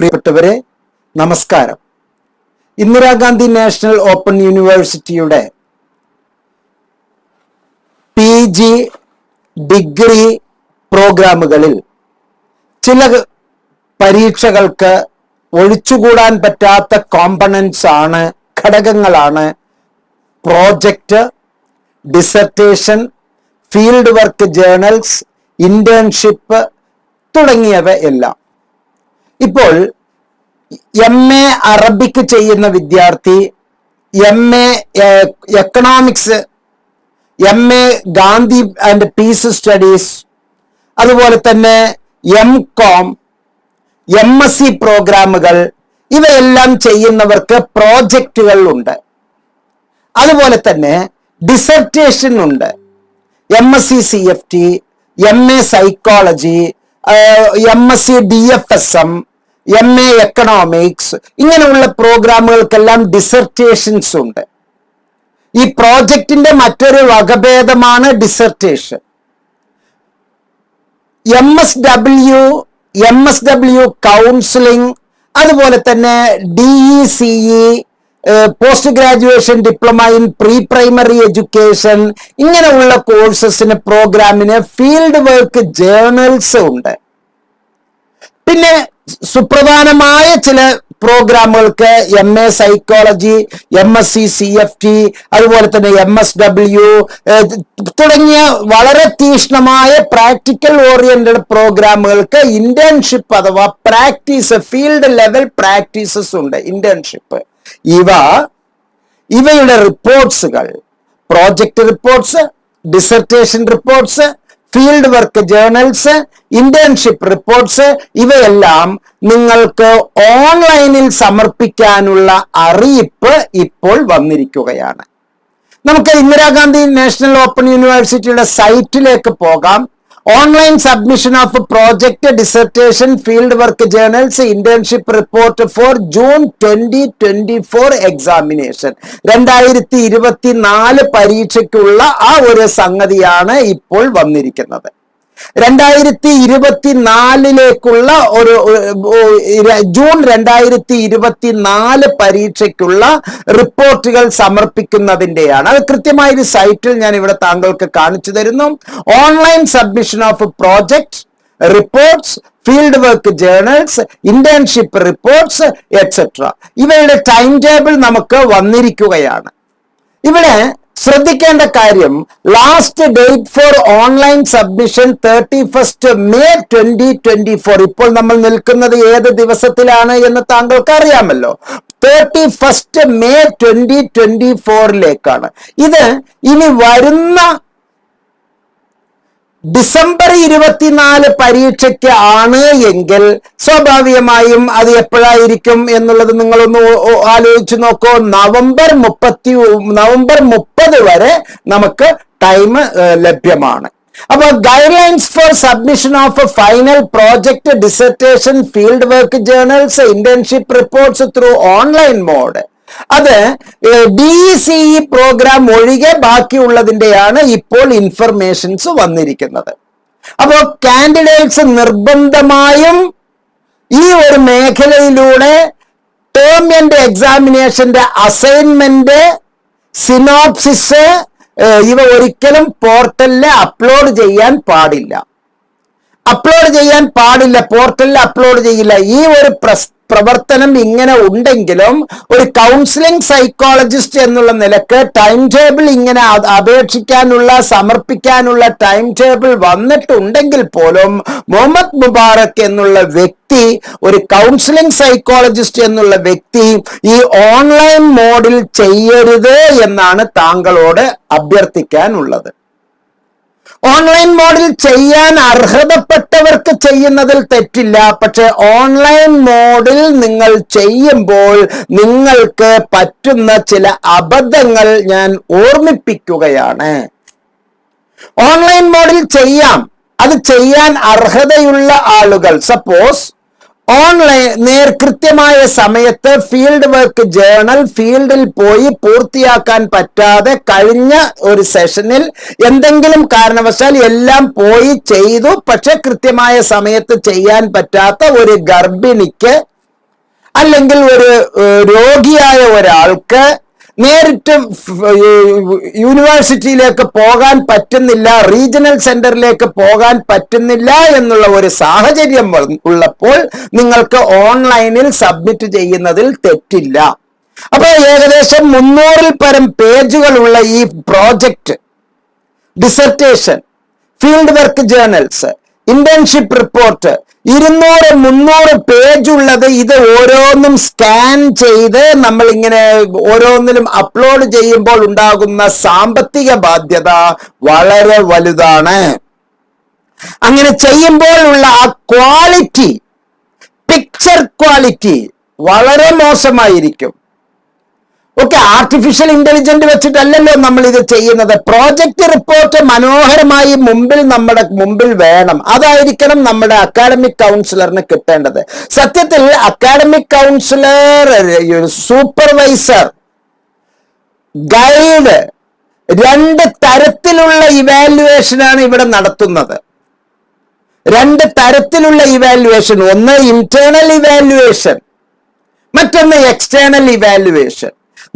പ്രിയപ്പെട്ടവരെ, നമസ്കാരം. Indira Gandhi national open യൂണിവേഴ്സിറ്റിയുടെ PG ഡിഗ്രി പ്രോഗ്രാമുകളിൽ ചില പരീക്ഷകൾക്ക് ഒഴിച്ചുകൂടാൻ പറ്റാത്ത ഘടകങ്ങളാണ് project, dissertation, field work journals, internship തുടങ്ങിയവ എല്ലാം. ഇപ്പോൾ MA അറബിക്ക് ചെയ്യുന്ന വിദ്യാർത്ഥി, MA economics, MA Gandhi and piece studies, അതുപോലെ തന്നെ MCOM, MSc പ്രോഗ്രാമുകൾ, ഇവയെല്ലാം ചെയ്യുന്നവർക്ക് പ്രോജക്റ്റുകൾ ഉണ്ട്. അതുപോലെ തന്നെ ഡിസർട്ടേഷൻ ഉണ്ട്. MSc CFT, MA psychology, MSc DFSM, MA economics, ഇങ്ങനെയുള്ള പ്രോഗ്രാമുകൾക്കെല്ലാം ഡിസർട്ടേഷൻസ് ഉണ്ട്. ഈ പ്രോജക്റ്റിന്റെ മറ്റൊരു വകഭേദമാണ് ഡിസർട്ടേഷൻ. MSW കൗൺസിലിംഗ്, അതുപോലെ തന്നെ DECE, post graduation diploma in pre primary education, ഇങ്ങനെയുള്ള കോഴ്സസിന് പ്രോഗ്രാമിന് ഫീൽഡ് വർക്ക് ജേർണൽസ് ഉണ്ട്. പിന്നെ സുപ്രധാനമായ ചില പ്രോഗ്രാമുകൾക്ക് MA സൈക്കോളജി, MSc CFT, അതുപോലെ തന്നെ MSW തുടങ്ങിയ വളരെ തീക്ഷ്ണമായ പ്രാക്ടിക്കൽ ഓറിയന്റഡ് പ്രോഗ്രാമുകൾക്ക് ഇന്റേൺഷിപ്പ് അഥവാ പ്രാക്ടീസ്, ഫീൽഡ് ലെവൽ പ്രാക്ടീസസ് ഉണ്ട്. ഇന്റേൺഷിപ്പ് ഇവയുടെ റിപ്പോർട്ട്സുകൾ, project reports, dissertation reports, field work journals, internship reports, ഇവയെല്ലാം നിങ്ങൾക്ക് ഓൺലൈനിൽ സമർപ്പിക്കാനുള്ള അറിയിപ്പ് ഇപ്പോൾ വന്നിരിക്കുകയാണ്. നമുക്ക് ഇന്ദിരാഗാന്ധി നാഷണൽ ഓപ്പൺ യൂണിവേഴ്സിറ്റിയുടെ സൈറ്റിലേക്ക് പോകാം. Online submission of project, dissertation, field work journals, internship report four June 2024 examination. 2024 പരീക്ഷയ്ക്കുള്ള ആ ഒരു സംഗതിയാണ് ഇപ്പോൾ വന്നിരിക്കുന്നത്. 2024 ഒരു ജൂൺ 2024 പരീക്ഷയ്ക്കുള്ള റിപ്പോർട്ടുകൾ സമർപ്പിക്കുന്നതിന്റെയാണ്. അത് കൃത്യമായ ഒരു സൈറ്റിൽ ഞാൻ ഇവിടെ താങ്കൾക്ക് കാണിച്ചു തരുന്നു. Online submission of project, reports, field work journals, internship reports etcetera, ഇവയുടെ ടൈം ടേബിൾ നമുക്ക് വന്നിരിക്കുകയാണ്. ഇവിടെ ശ്രദ്ധിക്കേണ്ട കാര്യം, last date for online submission 31 May 2024. ഇപ്പോൾ നമ്മൾ നിൽക്കുന്നത് ഏത് ദിവസത്തിലാണ് എന്ന് താങ്കൾക്ക് അറിയാമല്ലോ. 31 May 2024 ഇത് ഇനി വരുന്ന ഡിസംബർ 24 പരീക്ഷയ്ക്ക് ആണ് എങ്കിൽ സ്വാഭാവികമായും അത് എപ്പോഴായിരിക്കും എന്നുള്ളത് നിങ്ങളൊന്ന് ആലോചിച്ച് നോക്കൂ. നവംബർ 30 വരെ നമുക്ക് ടൈം ലഭ്യമാണ്. അപ്പൊ guidelines for submission of final project, dissertation, field work journals, internship reports through online mode, അത് DECE പ്രോഗ്രാം ഒഴികെ ബാക്കിയുള്ളതിന്റെയാണ് ഇപ്പോൾ ഇൻഫർമേഷൻസ് വന്നിരിക്കുന്നത്. അപ്പോൾ കാൻഡിഡേറ്റ്സ് നിർബന്ധമായും ഈ ഒരു മേഖലയിലൂടെ ടേം ആൻഡ് എക്സാമിനേഷന്റെ അസൈൻമെന്റ്, സിനോപ്സിസ് ഇവ ഒരിക്കലും പോർട്ടലിൽ അപ്ലോഡ് ചെയ്യാൻ പാടില്ല. പോർട്ടലിൽ അപ്ലോഡ് ചെയ്യില്ല. ഈ ഒരു പ്രവർത്തനം ഇങ്ങനെ ഉണ്ടെങ്കിലും ഒരു കൗൺസിലിംഗ് സൈക്കോളജിസ്റ്റ് എന്നുള്ള നിലക്ക് ടൈം ടേബിൾ ഇങ്ങനെ സമർപ്പിക്കാനുള്ള ടൈം ടേബിൾ വന്നിട്ടുണ്ടെങ്കിൽ പോലും മുഹമ്മദ് മുബാറക് എന്നുള്ള വ്യക്തി, ഒരു കൗൺസിലിംഗ് സൈക്കോളജിസ്റ്റ് എന്നുള്ള വ്യക്തി ഈ ഓൺലൈൻ മോഡിൽ ചെയ്യരുത് എന്നാണ് താങ്കളോട് അഭ്യർത്ഥിക്കാനുള്ളത്. ഓൺലൈൻ മോഡിൽ ചെയ്യാൻ അർഹതപ്പെട്ടവർക്ക് ചെയ്യുന്നതിൽ തെറ്റില്ല. പക്ഷെ ഓൺലൈൻ മോഡിൽ നിങ്ങൾ ചെയ്യുമ്പോൾ നിങ്ങൾക്ക് പറ്റുന്ന ചില അബദ്ധങ്ങൾ ഞാൻ ഓർമ്മിപ്പിക്കുകയാണ്. ഓൺലൈൻ മോഡിൽ ചെയ്യാം, അത് ചെയ്യാൻ അർഹതയുള്ള ആളുകൾ, സപ്പോസ് കൃത്യമായ സമയത്ത് ഫീൽഡ് വർക്ക് ജേർണൽ ഫീൽഡിൽ പോയി പൂർത്തിയാക്കാൻ പറ്റാതെ കഴിഞ്ഞ ഒരു സെഷനിൽ എന്തെങ്കിലും കാരണവശാൽ എല്ലാം പോയി ചെയ്തു, പക്ഷെ കൃത്യമായ സമയത്ത് ചെയ്യാൻ പറ്റാത്ത ഒരു ഗർഭിണിക്ക് അല്ലെങ്കിൽ ഒരു രോഗിയായ ഒരാൾക്ക് നേരിട്ട് യൂണിവേഴ്സിറ്റിയിലേക്ക് പോകാൻ പറ്റുന്നില്ല, റീജിയണൽ സെന്ററിലേക്ക് പോകാൻ പറ്റുന്നില്ല എന്നുള്ള ഒരു സാഹചര്യം ഉള്ളപ്പോൾ നിങ്ങൾക്ക് ഓൺലൈനിൽ സബ്മിറ്റ് ചെയ്യുന്നതിൽ തെറ്റില്ല. അപ്പൊ ഏകദേശം 300-ൽ പരം പേജുകളുള്ള ഈ project, dissertation, field work journals, internship report 200-300 പേജുള്ളത്, ഇത് ഓരോന്നും സ്കാൻ ചെയ്ത് നമ്മൾ ഇങ്ങനെ ഓരോന്നിലും അപ്ലോഡ് ചെയ്യുമ്പോൾ ഉണ്ടാകുന്ന സാമ്പത്തിക ബാധ്യത വളരെ വലുതാണ്. അങ്ങനെ ചെയ്യുമ്പോൾ ഉള്ള ആ ക്വാളിറ്റി, പിക്ചർ ക്വാളിറ്റി വളരെ മോശമായിരിക്കും. ഓക്കെ, ആർട്ടിഫിഷ്യൽ ഇന്റലിജന്റ് വെച്ചിട്ടല്ലല്ലോ നമ്മൾ ഇത് ചെയ്യുന്നത്. പ്രോജക്റ്റ് റിപ്പോർട്ട് മനോഹരമായി നമ്മുടെ മുമ്പിൽ വേണം. അതായിരിക്കണം നമ്മുടെ അക്കാഡമിക് കൗൺസിലറിന് കിട്ടേണ്ടത്. സത്യത്തിൽ അക്കാഡമിക് കൗൺസിലർ, സൂപ്പർവൈസർ, ഗൈഡ്, 2 തരത്തിലുള്ള ഇവാലുവേഷനാണ് ഇവിടെ നടത്തുന്നത്. 2 തരത്തിലുള്ള ഇവാലുവേഷൻ. ഒന്ന് ഇന്റേണൽ ഇവാലുവേഷൻ, മറ്റൊന്ന് എക്സ്റ്റേണൽ ഇവാലുവേഷൻ.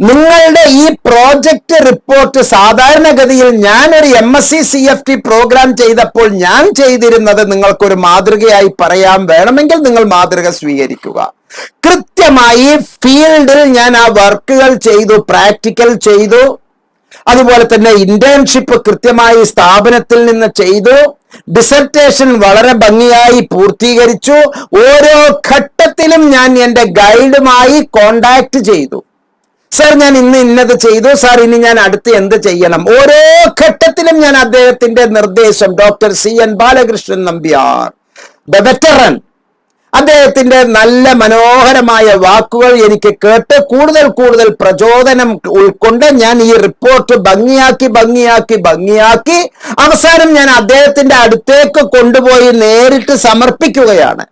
നിങ്ങളുടെ ഈ പ്രോജക്റ്റ് റിപ്പോർട്ട് സാധാരണഗതിയിൽ ഞാനൊരു MSc CFT പ്രോഗ്രാം ചെയ്തപ്പോൾ ഞാൻ ചെയ്തിരുന്നത് നിങ്ങൾക്കൊരു മാതൃകയായി പറയാം. വേണമെങ്കിൽ നിങ്ങൾ മാതൃക സ്വീകരിക്കുക. കൃത്യമായി ഫീൽഡിൽ ഞാൻ ആ വർക്കുകൾ ചെയ്തു, പ്രാക്ടിക്കൽ ചെയ്തു. അതുപോലെ തന്നെ ഇന്റേൺഷിപ്പ് കൃത്യമായി സ്ഥാപനത്തിൽ നിന്ന് ചെയ്തു. ഡിസർട്ടേഷൻ വളരെ ഭംഗിയായി പൂർത്തീകരിച്ചു. ഓരോ ഘട്ടത്തിലും ഞാൻ എൻ്റെ ഗൈഡുമായി കോണ്ടാക്ട് ചെയ്തു. സാർ, ഞാൻ ഇന്നത് ചെയ്തു, സാർ ഇനി ഞാൻ അടുത്ത് എന്ത് ചെയ്യണം? ഓരോ ഘട്ടത്തിലും ഞാൻ അദ്ദേഹത്തിന്റെ നിർദ്ദേശം, doctor CN Balakrishnan Nambiar, the veteran, അദ്ദേഹത്തിന്റെ നല്ല മനോഹരമായ വാക്കുകൾ എനിക്ക് കേട്ട് കൂടുതൽ പ്രചോദനം ഉൾക്കൊണ്ട് ഞാൻ ഈ റിപ്പോർട്ട് ഭംഗിയാക്കി അവസാനം ഞാൻ അദ്ദേഹത്തിന്റെ അടുത്തേക്ക് കൊണ്ടുപോയി നേരിട്ട് സമർപ്പിക്കുകയാണ്.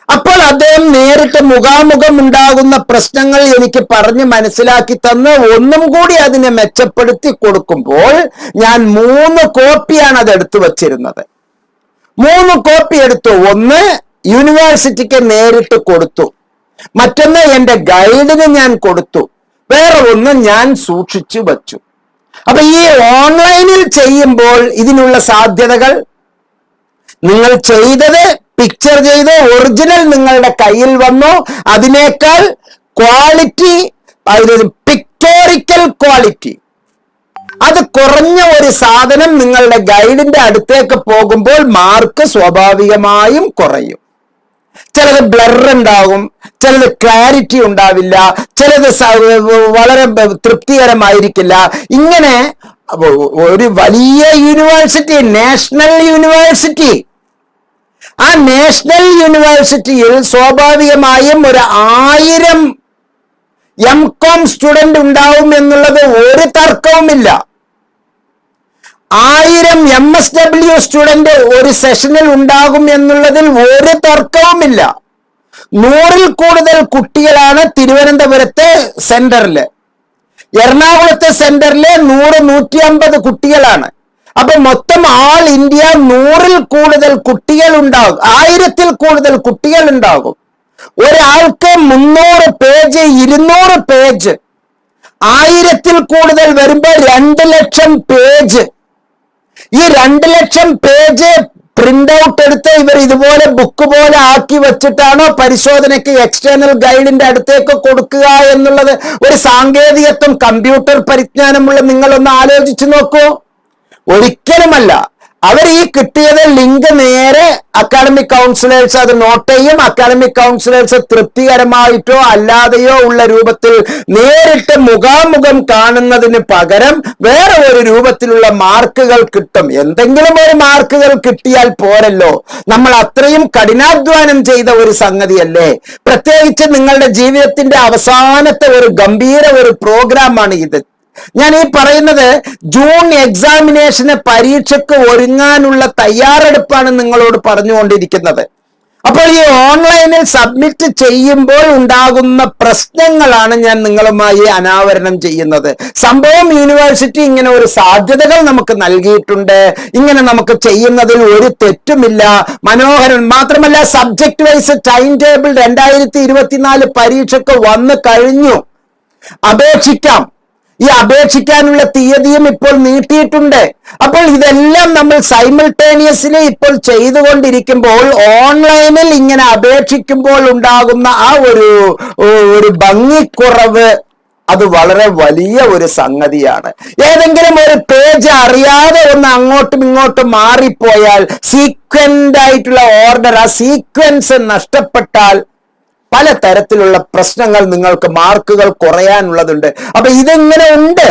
അപ്പോൾ അദ്ദേഹം നേരിട്ട് മുഖാമുഖം ഉണ്ടാകുന്ന പ്രശ്നങ്ങൾ എനിക്ക് പറഞ്ഞ് മനസ്സിലാക്കി തന്ന് ഒന്നും കൂടി അതിനെ മെച്ചപ്പെടുത്തി കൊടുക്കുമ്പോൾ ഞാൻ 3 കോപ്പിയാണ് അത് എടുത്തു വച്ചിരുന്നത്. 3 കോപ്പി എടുത്തു. ഒന്ന് യൂണിവേഴ്സിറ്റിക്ക് നേരിട്ട് കൊടുത്തു, മറ്റൊന്ന് എൻ്റെ ഗൈഡിന് ഞാൻ കൊടുത്തു, വേറെ ഒന്ന് ഞാൻ സൂക്ഷിച്ചു വച്ചു. അപ്പൊ ഈ ഓൺലൈനിൽ ചെയ്യുമ്പോൾ ഇതിനുള്ള സാധ്യതകൾ, നിങ്ങൾ ചെയ്തത് പിക്ചർ ചെയ്ത് ഒറിജിനൽ നിങ്ങളുടെ കയ്യിൽ വന്നു, അതിനേക്കാൾ ക്വാളിറ്റി, പിക്ടോറിക്കൽ ക്വാളിറ്റി, അത് കുറഞ്ഞ ഒരു സാധനം നിങ്ങളുടെ ഗൈഡിന്റെ അടുത്തേക്ക് പോകുമ്പോൾ മാർക്ക് സ്വാഭാവികമായും കുറയും. ചിലത് ബ്ലർ ഉണ്ടാകും, ചിലത് ക്ലാരിറ്റി ഉണ്ടാവില്ല, ചിലത് വളരെ തൃപ്തികരമായിരിക്കില്ല. ഇങ്ങനെ ഒരു വലിയ യൂണിവേഴ്സിറ്റി, നാഷണൽ യൂണിവേഴ്സിറ്റി, ആ നാഷണൽ യൂണിവേഴ്സിറ്റിയിൽ സ്വാഭാവികമായും ഒരു 1000 MCOM സ്റ്റുഡന്റ് ഉണ്ടാവും എന്നുള്ളത് ഒരു തർക്കവുമില്ല. 1000 MSW സ്റ്റുഡന്റ് ഒരു സെഷനിൽ ഉണ്ടാകും എന്നുള്ളതിൽ ഒരു തർക്കവുമില്ല. 100-ൽ കൂടുതൽ കുട്ടികളാണ് തിരുവനന്തപുരത്തെ സെന്ററില്. എറണാകുളത്തെ സെന്ററിലെ 100-150 കുട്ടികളാണ്. അപ്പൊ മൊത്തം ആൾ ഇന്ത്യ 100-ൽ കൂടുതൽ കുട്ടികൾ ഉണ്ടാകും, 1000-ൽ കൂടുതൽ കുട്ടികൾ ഉണ്ടാകും. ഒരാൾക്ക് 300 പേജ്, 200 പേജ്, 1000-ൽ കൂടുതൽ വരുമ്പോൾ 2 ലക്ഷം പേജ്. ഈ 2 ലക്ഷം പേജ് പ്രിന്റ് ഔട്ട് എടുത്ത് ഇവർ ഇതുപോലെ ബുക്ക് പോലെ ആക്കി വെച്ചിട്ടാണോ പരിശോധനയ്ക്ക് എക്സ്റ്റേണൽ ഗൈഡിന്റെ അടുത്തേക്ക് കൊടുക്കുക എന്നുള്ളത് ഒരു സാങ്കേതികത്വം, കമ്പ്യൂട്ടർ പരിജ്ഞാനമുള്ള നിങ്ങളൊന്ന് ആലോചിച്ചു നോക്കൂ. ഒരിക്കലുമല്ല. അവർ ഈ കിട്ടിയത് ലിങ്ക് നേരെ അക്കാഡമിക് കൗൺസിലേഴ്സ് അത് നോട്ട് ചെയ്യും. അക്കാഡമിക് കൗൺസിലേഴ്സ് തൃപ്തികരമായിട്ടോ അല്ലാതെയോ ഉള്ള രൂപത്തിൽ നേരിട്ട് മുഖാമുഖം കാണുന്നതിന് പകരം വേറെ ഒരു രൂപത്തിലുള്ള മാർക്കുകൾ കിട്ടും. എന്തെങ്കിലും ഒരു മാർക്കുകൾ കിട്ടിയാൽ പോരല്ലോ, നമ്മൾ അത്രയും കഠിനാധ്വാനം ചെയ്ത ഒരു സംഗതിയല്ലേ. പ്രത്യേകിച്ച് നിങ്ങളുടെ ജീവിതത്തിന്റെ അവസാനത്തെ ഒരു ഗംഭീര ഒരു പ്രോഗ്രാമാണ് ഇത്. ഞാൻ ഈ പറയുന്നത് ജൂൺ എക്സാമിനേഷന്, പരീക്ഷയ്ക്ക് ഒരുങ്ങാനുള്ള തയ്യാറെടുപ്പാണ് നിങ്ങളോട് പറഞ്ഞുകൊണ്ടിരിക്കുന്നത്. അപ്പോൾ ഈ ഓൺലൈനിൽ സബ്മിറ്റ് ചെയ്യുമ്പോൾ ഉണ്ടാകുന്ന പ്രശ്നങ്ങളാണ് ഞാൻ നിങ്ങളുമായി അനാവരണം ചെയ്യുന്നത്. സംഭവം യൂണിവേഴ്സിറ്റി ഇങ്ങനെ ഒരു സാധ്യതകൾ നമുക്ക് നൽകിയിട്ടുണ്ട്. ഇങ്ങനെ നമുക്ക് ചെയ്യുന്നതിൽ ഒരു തെറ്റുമില്ല, മനോഹരം. മാത്രമല്ല സബ്ജക്ട് വൈസ് ടൈം ടേബിൾ 2024 പരീക്ഷയ്ക്ക് വന്നു കഴിഞ്ഞു. അപേക്ഷിക്കാം. ഈ അപേക്ഷിക്കാനുള്ള തീയതിയും ഇപ്പോൾ നീട്ടിയിട്ടുണ്ട്. അപ്പോൾ ഇതെല്ലാം നമ്മൾ സൈമിൾട്ടേനിയസ്ലി ഇപ്പോൾ ചെയ്തുകൊണ്ടിരിക്കുമ്പോൾ ഓൺലൈനിൽ ഇങ്ങനെ അപേക്ഷിക്കുമ്പോൾ ഉണ്ടാകുന്ന ആ ഒരു ഭംഗിക്കുറവ് അത് വളരെ വലിയ ഒരു സംഗതിയാണ്. ഏതെങ്കിലും ഒരു പേജ് അറിയാതെ ഒന്ന് അങ്ങോട്ടും ഇങ്ങോട്ടും മാറിപ്പോയാൽ സീക്വന്റ് ആയിട്ടുള്ള ഓർഡർ, ആ സീക്വൻസ് നഷ്ടപ്പെട്ടാൽ പല തരത്തിലുള്ള പ്രശ്നങ്ങൾ, നിങ്ങൾക്ക് മാർക്കുകൾ കുറയാനുള്ളതുണ്ട്. അപ്പൊ ഇതെങ്ങനെ ഉണ്ട്,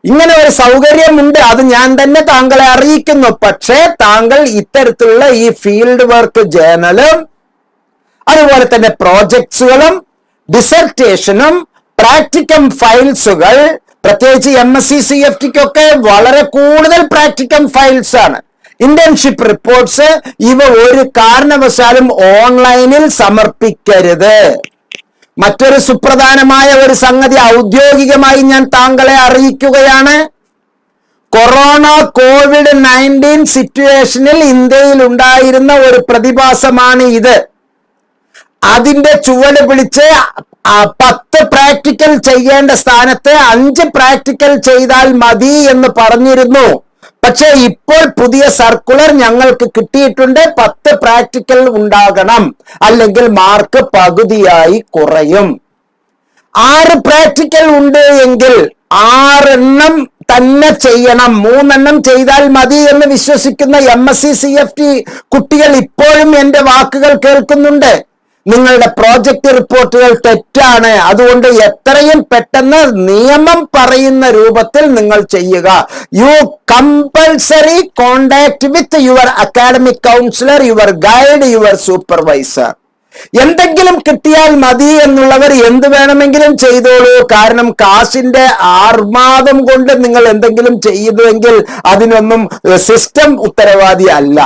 ഇങ്ങനെ ഒരു സൗകര്യമുണ്ട്, അത് ഞാൻ തന്നെ താങ്കളെ അറിയിക്കുന്നു. പക്ഷേ താങ്കൾ ഇത്തരത്തിലുള്ള ഈ ഫീൽഡ് വർക്ക് ജേർണലും അതുപോലെ തന്നെ പ്രോജക്ട്സുകളും ഡിസർട്ടേഷനും പ്രാക്ടിക്കം ഫയൽസുകൾ, പ്രത്യേകിച്ച് MSc CFTക്കൊക്കെ വളരെ കൂടുതൽ പ്രാക്ടിക്കം ഫയൽസ് ആണ്. ഇന്റേൺഷിപ്പ് റിപ്പോർട്ട്സ് ഇവ ഒരു കാരണവശാലും ഓൺലൈനിൽ സമർപ്പിക്കരുത്. മറ്റൊരു സുപ്രധാനമായ ഒരു സംഗതി ഔദ്യോഗികമായി ഞാൻ താങ്കളെ അറിയിക്കുകയാണ്. COVID-19 സിറ്റുവേഷനിൽ ഇന്ത്യയിൽ ഉണ്ടായിരുന്ന ഒരു പ്രതിഭാസമാണ് ഇത്. അതിന്റെ ചുവട് പിടിച്ച് 10 പ്രാക്ടിക്കൽ ചെയ്യേണ്ട സ്ഥാനത്ത് 5 പ്രാക്ടിക്കൽ ചെയ്താൽ മതി എന്ന് പറഞ്ഞിരുന്നു. പക്ഷേ ഇപ്പോൾ പുതിയ സർക്കുലർ ഞങ്ങൾക്ക് കിട്ടിയിട്ടുണ്ട്, 10 പ്രാക്ടിക്കൽ ഉണ്ടാകണം, അല്ലെങ്കിൽ മാർക്ക് പകുതിയായി കുറയും. 6 പ്രാക്ടിക്കൽ ഉണ്ട് എങ്കിൽ 6 എണ്ണം തന്നെ ചെയ്യണം, 3 എണ്ണം ചെയ്താൽ മതി എന്ന് വിശ്വസിക്കുന്ന MSc CFT കുട്ടികൾ ഇപ്പോഴും എന്റെ വാക്കുകൾ കേൾക്കുന്നുണ്ട്. നിങ്ങളുടെ പ്രോജക്റ്റ് റിപ്പോർട്ടുകൾ തെറ്റാണ്. അതുകൊണ്ട് എത്രയും പെട്ടെന്ന് നിയമം പറയുന്ന രൂപത്തിൽ നിങ്ങൾ ചെയ്യുക. You compulsory contact with your academic counsellor, your guide, your supervisor. എന്തെങ്കിലും കിട്ടിയാൽ മതി എന്നുള്ളവർ എന്ത് വേണമെങ്കിലും ചെയ്തോളൂ. കാരണം കാശിന്റെ ആർമാദം കൊണ്ട് നിങ്ങൾ എന്തെങ്കിലും ചെയ്തുവെങ്കിൽ അതിനൊന്നും സിസ്റ്റം ഉത്തരവാദി അല്ല.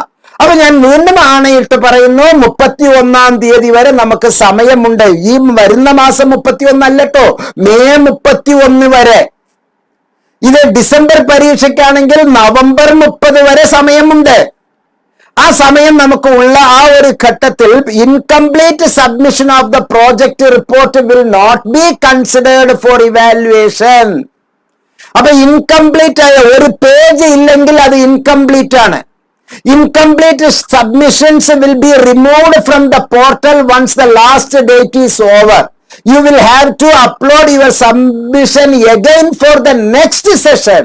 അപ്പൊ ഞാൻ വീണ്ടും ആണയിട്ട് പറയുന്നു, 31-ാം തീയതി വരെ നമുക്ക് സമയമുണ്ട്. ഈ വരുന്ന മാസം 31 അല്ലട്ടോ, മെയ് 31 വരെ. ഇത് ഡിസംബർ പരീക്ഷയ്ക്കാണെങ്കിൽ നവംബർ 30 വരെ സമയമുണ്ട്. ആ സമയം നമുക്ക് ഉള്ള ആ ഒരു ഘട്ടത്തിൽ incomplete submission of the project report will not be considered for evaluation. അപ്പൊ ഇൻകംപ്ലീറ്റ് ആയ ഒരു പേജ് ഇല്ലെങ്കിൽ അത് ഇൻകംപ്ലീറ്റ് ആണ്. Incomplete submissions will be removed from the portal once the last date is over. You will have to upload your submission again for the next session.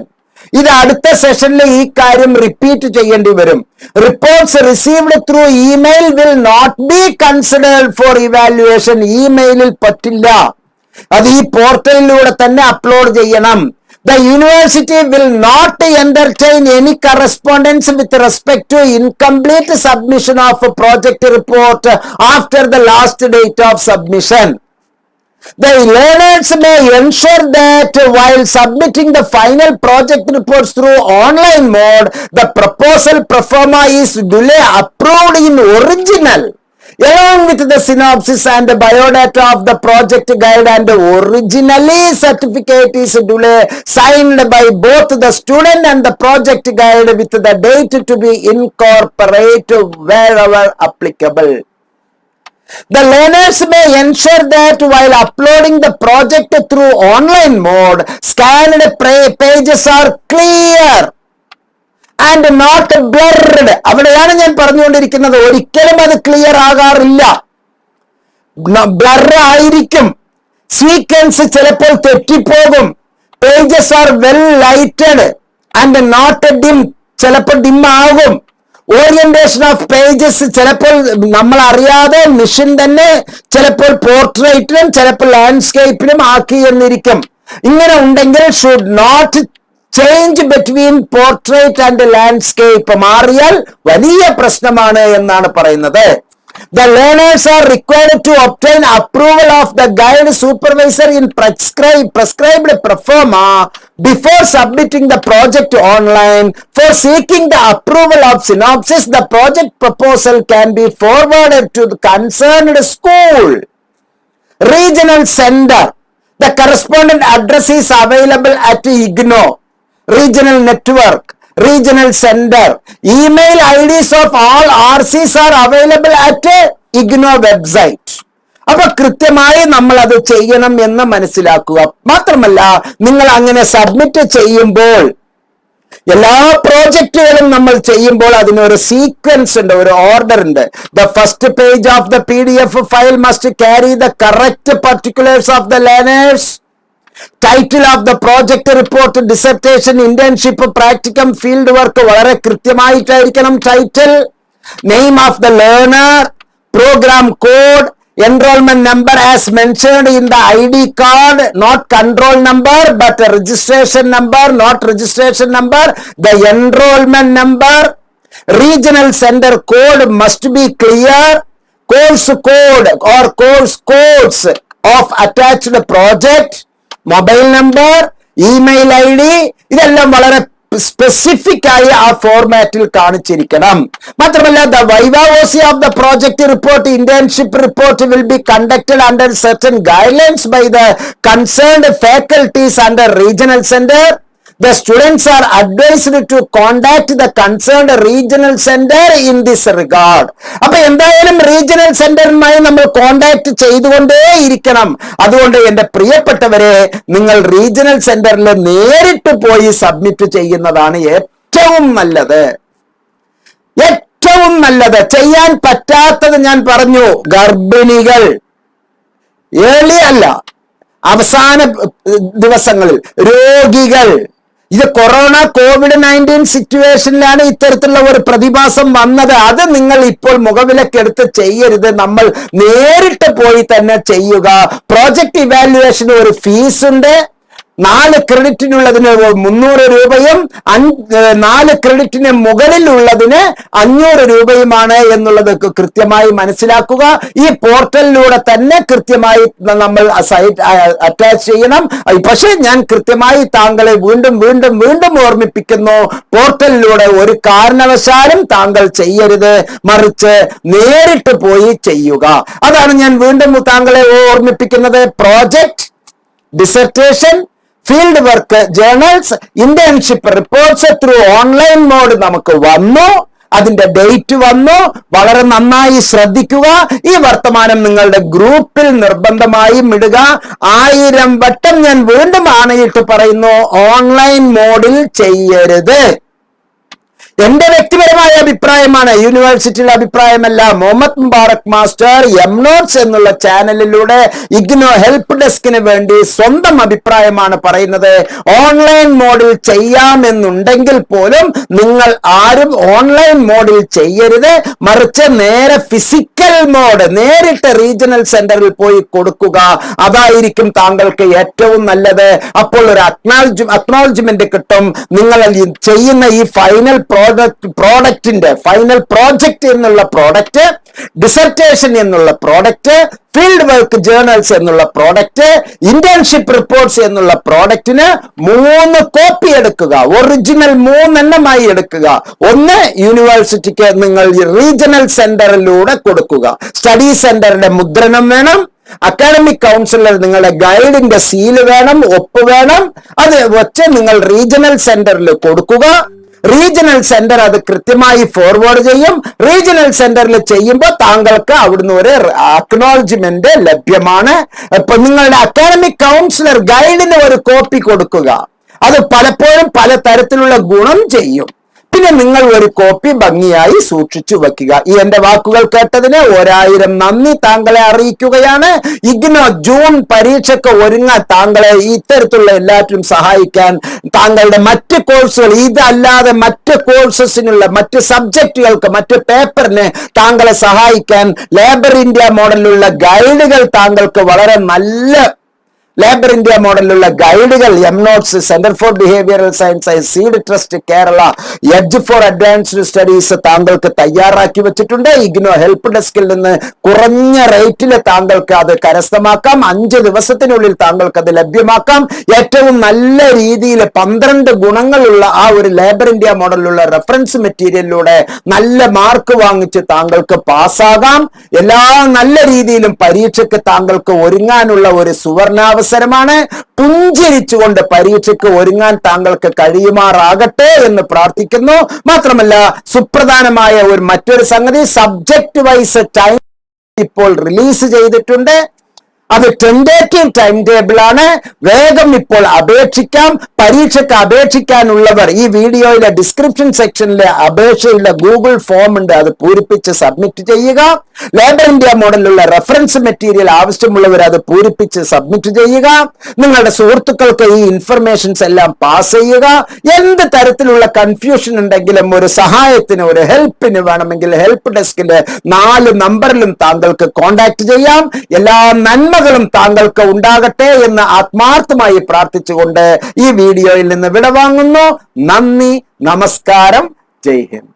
ഇത് അടുത്ത സെഷനിൽ ഈ കാര്യം റിപ്പീറ്റ് ചെയ്യേണ്ടി വരും. Reports received through email will not be considered for evaluation. ഇമെയിലിൽ പറ്റില്ല, അത് ഈ പോർട്ടലിലൂടെ തന്നെ അപ്ലോഡ് ചെയ്യണം. The university will not entertain any correspondence with respect to incomplete submission of a project report after the last date of submission. The learners may ensure that while submitting the final project reports through online mode, the proposal pro forma is duly approved in original, along with the synopsis and the biodata of the project guide, and originally certificate is duly signed by both the student and the project guide with the date to be incorporated wherever applicable. The learners may ensure that while uploading the project through online mode, scanned pages are clear and not blurred. അവിടെയാണ് ഞാൻ പറഞ്ഞുകൊണ്ടിരിക്കുന്നത്, ഒരിക്കലും അത് clear ആകാറില്ല, blur ആയിരിക്കും. Sequence ചിലപ്പോൾ തെറ്റിപ്പോകും. Pages are well lighted and not dim, ചിലപ്പോൾ ഡിം ആകും. ഓറിയന്റേഷൻ ഓഫ് പേജസ് ചിലപ്പോൾ നമ്മൾ അറിയാതെ മെഷീൻ തന്നെ ചിലപ്പോൾ പോർട്രേറ്റിലും ചിലപ്പോൾ ലാൻഡ്സ്കേപ്പിലും ആക്കി എന്നിരിക്കും. ഇങ്ങനെ ഉണ്ടെങ്കിൽ should not change between portrait and landscape. മാറിയാൽ വലിയ പ്രശ്നമാണ് എന്നാണ് പറയുന്നത്. The learners are required to obtain approval of the guide supervisor in prescribed proforma before submitting the project online. For seeking the approval of synopsis, the project proposal can be forwarded to the concerned school regional center. The correspondent address is available at IGNO regional network, regional center. Email IDs of all RCs are available at IGNO website. അപ്പൊ കൃത്യമായി നമ്മൾ അത് ചെയ്യണം എന്ന് മനസ്സിലാക്കുക. മാത്രമല്ല, നിങ്ങൾ അങ്ങനെ സബ്മിറ്റ് ചെയ്യുമ്പോൾ, എല്ലാ പ്രോജക്റ്റുകളും നമ്മൾ ചെയ്യുമ്പോൾ അതിനൊരു സീക്വൻസ് ഉണ്ട്, ഒരു ഓർഡർ ഉണ്ട്. The first page of the PDF file must carry the correct particulars of the learners. Title of the project report, dissertation, internship, practicum, field work വളരെ കൃത്യമായിട്ടായിരിക്കണം title. Name of the learner, program code, enrollment number as mentioned in the ID card, not control number but registration number, not registration number, the enrollment number. Regional center code must be clear. Course code or course codes of attached project, mobile number, email ID, ഇതെല്ലാം വളരെ specific ആയി ആ ഫോർമാറ്റിൽ കാണിച്ചിരിക്കണം. മാത്രമല്ല, the viva voce of the project report, internship report will be conducted under certain guidelines by the concerned faculties under regional center. The students are advised to contact the concerned regional center in this regard. അപ്പൊ എന്തായാലും regional സെന്ററുമായി നമ്മൾ contact ചെയ്തുകൊണ്ടേ ഇരിക്കണം. അതുകൊണ്ട് എന്റെ പ്രിയപ്പെട്ടവരെ, നിങ്ങൾ regional സെന്ററിൽ നേരിട്ട് പോയി സബ്മിറ്റ് ചെയ്യുന്നതാണ് ഏറ്റവും നല്ലത്. ഏറ്റവും നല്ലത്. ചെയ്യാൻ പറ്റാത്തത് ഞാൻ പറഞ്ഞു, ഗർഭിണികൾ, ഏർലി അല്ല, അവസാന ദിവസങ്ങളിൽ, രോഗികൾ. ഇത് COVID-19 സിറ്റുവേഷനിലാണ് ഇത്തരത്തിലുള്ള ഒരു പ്രതിഭാസം വന്നത്. അത് നിങ്ങൾ ഇപ്പോൾ മുഖവിലക്കെടുത്ത് ചെയ്യരുത്. നമ്മൾ നേരിട്ട് പോയി തന്നെ ചെയ്യുക. പ്രോജക്റ്റ് ഇവാലുവേഷന് ഒരു ഫീസ് ഉണ്ട്. 4 ക്രെഡിറ്റിനുള്ളതിന് 300 രൂപയും 4 ക്രെഡിറ്റിന് മുകളിലുള്ളതിന് 500 രൂപയുമാണ് എന്നുള്ളത് കൃത്യമായി മനസ്സിലാക്കുക. ഈ പോർട്ടലിലൂടെ തന്നെ കൃത്യമായി നമ്മൾ സൈറ്റ് അറ്റാച്ച് ചെയ്യണം. പക്ഷേ ഞാൻ കൃത്യമായി താങ്കളെ വീണ്ടും വീണ്ടും വീണ്ടും ഓർമ്മിപ്പിക്കുന്നു, പോർട്ടലിലൂടെ ഒരു കാരണവശാലും താങ്കൾ ചെയ്യരുത്, മറിച്ച് നേരിട്ട് പോയി ചെയ്യുക. അതാണ് ഞാൻ വീണ്ടും താങ്കളെ ഓർമ്മിപ്പിക്കുന്നത്. Project, dissertation, field work, journals, internship reports through online mode നമുക്ക് വന്നു. അതിന്റെ ഡേറ്റ് വന്നു. വളരെ നന്നായി ശ്രദ്ധിക്കുക. ഈ വർത്തമാനം നിങ്ങളുടെ ഗ്രൂപ്പിൽ നിർബന്ധമായും ഇടുക. 1000 വട്ടം ഞാൻ വീണ്ടും ആണയിട്ട് പറയുന്നു, ഓൺലൈൻ മോഡിൽ ചെയ്യരുത്. എന്റെ വ്യക്തിപരമായ അഭിപ്രായമാണ്, യൂണിവേഴ്സിറ്റിയുടെ അഭിപ്രായമല്ല. മുഹമ്മദ് മുബാറക് മാസ്റ്റർ MNotes എന്നുള്ള ചാനലിലൂടെ ഇഗ്നോ ഹെൽപ്പ് ഡെസ്കിന് വേണ്ടി സ്വന്തം അഭിപ്രായമാണ് പറയുന്നത്. ഓൺലൈൻ മോഡിൽ ചെയ്യാമെന്നുണ്ടെങ്കിൽ പോലും നിങ്ങൾ ആരും ഓൺലൈൻ മോഡിൽ ചെയ്യരുത്, മറിച്ച് നേരെ ഫിസിക്കൽ മോഡ്, നേരിട്ട് റീജിയണൽ സെന്ററിൽ പോയി കൊടുക്കുക. അതായിരിക്കും താങ്കൾക്ക് ഏറ്റവും നല്ലത്. അപ്പോൾ ഒരു അക്നോളജ്മെന്റ് കിട്ടും. നിങ്ങൾ ചെയ്യുന്ന ഈ ഫൈനൽ പ്രോഡക്റ്റിന്റെ, ഫൈനൽ പ്രോജക്റ്റ് എന്നുള്ള പ്രോഡക്റ്റ്, ഡിസർട്ടേഷൻ എന്നുള്ള പ്രോഡക്റ്റ്, ഫീൽഡ് വർക്ക് ജേർണൽസ് എന്നുള്ള പ്രോഡക്റ്റ്, ഇന്റേൺഷിപ്പ് റിപ്പോർട്ട്സ് എന്നുള്ള പ്രോഡക്റ്റിന് 3 കോപ്പി എടുക്കുക. ഒറിജിനൽ 3 എണ്ണമായി എടുക്കുക. ഒന്ന് യൂണിവേഴ്സിറ്റിക്ക് നിങ്ങൾ റീജിയണൽ സെന്ററിലൂടെ കൊടുക്കുക. സ്റ്റഡി സെന്ററിന്റെ മുദ്രണം വേണം. അക്കാഡമിക് കൗൺസിലർ നിങ്ങളുടെ ഗൈഡിന്റെ സീല് വേണം, ഒപ്പ് വേണം. അത് വെച്ച് നിങ്ങൾ റീജിയണൽ സെന്ററിൽ കൊടുക്കുക. റീജിയണൽ സെന്റർ അത് കൃത്യമായി ഫോർവേഡ് ചെയ്യും. റീജിയണൽ സെന്ററിൽ ചെയ്യുമ്പോൾ താങ്കൾക്ക് അവിടുന്ന് ഒരു അക്നോളജ്മെന്റ് ലഭ്യമാണ്. ഇപ്പൊ നിങ്ങളുടെ അക്കാഡമിക് കൗൺസിലർ ഗൈഡിന് ഒരു കോപ്പി കൊടുക്കുക. അത് പലപ്പോഴും പല തരത്തിലുള്ള ഗുണം ചെയ്യും. പിന്നെ നിങ്ങൾ ഒരു കോപ്പി ഭംഗിയായി സൂക്ഷിച്ചു വെക്കുക. ഈ എന്റെ വാക്കുകൾ കേട്ടതിന് 1000 നന്ദി താങ്കളെ അറിയിക്കുകയാണ്. ഇഗ്നോ ജൂൺ പരീക്ഷയ്ക്ക് ഒരുങ്ങാൻ താങ്കളെ ഇത്തരത്തിലുള്ള എല്ലാറ്റിലും സഹായിക്കാൻ, താങ്കളുടെ മറ്റ് കോഴ്സുകൾ ഇതല്ലാതെ മറ്റ് കോഴ്സസിനുള്ള, മറ്റ് സബ്ജക്റ്റുകൾക്ക്, മറ്റ് പേപ്പറിന് താങ്കളെ സഹായിക്കാൻ ലേബർ ഇന്ത്യ മോഡലിലുള്ള ഗൈഡുകൾ താങ്കൾക്ക് വളരെ നല്ല ലേബർ ഇന്ത്യ മോഡലിലുള്ള ഗൈഡുകൾ, എംനോട്സ്, centre for behavioural science, seed trust Kerala, edge for advanced studies താങ്കൾക്ക് തയ്യാറാക്കി വെച്ചിട്ടുണ്ട്. ഇഗ്നോ ഹെൽപ്പ് ഡെസ്കിൽ നിന്ന് കുറഞ്ഞ റേറ്റിൽ താങ്കൾക്ക് അത് കരസ്ഥമാക്കാം. 5 ദിവസത്തിനുള്ളിൽ താങ്കൾക്ക് അത് ലഭ്യമാക്കാം. ഏറ്റവും നല്ല രീതിയിൽ 12 ഗുണങ്ങളുള്ള ആ ഒരു ലേബർ ഇന്ത്യ മോഡലിലുള്ള റെഫറൻസ് മെറ്റീരിയലിലൂടെ നല്ല മാർക്ക് വാങ്ങിച്ച് താങ്കൾക്ക് പാസ്സാകാം. എല്ലാ നല്ല രീതിയിലും പരീക്ഷയ്ക്ക് താങ്കൾക്ക് ഒരുങ്ങാനുള്ള ഒരു സുവർണാവസരമാണ്. പുഞ്ചിരിച്ചുകൊണ്ട് പരീക്ഷയ്ക്ക് ഒരുങ്ങാൻ താങ്കൾക്ക് കഴിയുമാറാകട്ടെ എന്ന് പ്രാർത്ഥിക്കുന്നു. മാത്രമല്ല, സുപ്രധാനമായ മറ്റൊരു സംഗതി, സബ്ജക്ട് വൈസ് ടൈം ഇപ്പോൾ റിലീസ് ചെയ്തിട്ടുണ്ട്. അത് ടെൻഡേറ്റീവ് ടൈം ടേബിൾ ആണ്. വേഗം ഇപ്പോൾ അപേക്ഷിക്കാം. പരീക്ഷയ്ക്ക് അപേക്ഷിക്കാനുള്ളവർ ഈ വീഡിയോയിലെ ഡിസ്ക്രിപ്ഷൻ സെക്ഷനിലെ അപേക്ഷയിലെ ഗൂഗിൾ ഫോം ഉണ്ട്, അത് പൂരിപ്പിച്ച് സബ്മിറ്റ് ചെയ്യുക. ലേബർ ഇന്ത്യ മോഡലിലുള്ള റെഫറൻസ് മെറ്റീരിയൽ ആവശ്യമുള്ളവർ അത് പൂരിപ്പിച്ച് സബ്മിറ്റ് ചെയ്യുക. നിങ്ങളുടെ സുഹൃത്തുക്കൾക്ക് ഈ ഇൻഫർമേഷൻസ് എല്ലാം പാസ് ചെയ്യുക. എന്ത് തരത്തിലുള്ള കൺഫ്യൂഷൻ ഉണ്ടെങ്കിലും ഒരു സഹായത്തിന്, ഒരു ഹെൽപ്പിന് വേണമെങ്കിൽ ഹെൽപ്പ് ഡെസ്കിന്റെ 4 നമ്പറിലും താങ്കൾക്ക് കോൺടാക്ട് ചെയ്യാം. എല്ലാ നന്മകളും താങ്കൾക്ക് ഉണ്ടാകട്ടെ എന്ന് ആത്മാർത്ഥമായി പ്രാർത്ഥിച്ചുകൊണ്ട് ഈ വീഡിയോയിൽ നിന്ന് വിടവാങ്ങുന്നു. നന്ദി, നമസ്കാരം, ജയ് ഹിന്ദ്.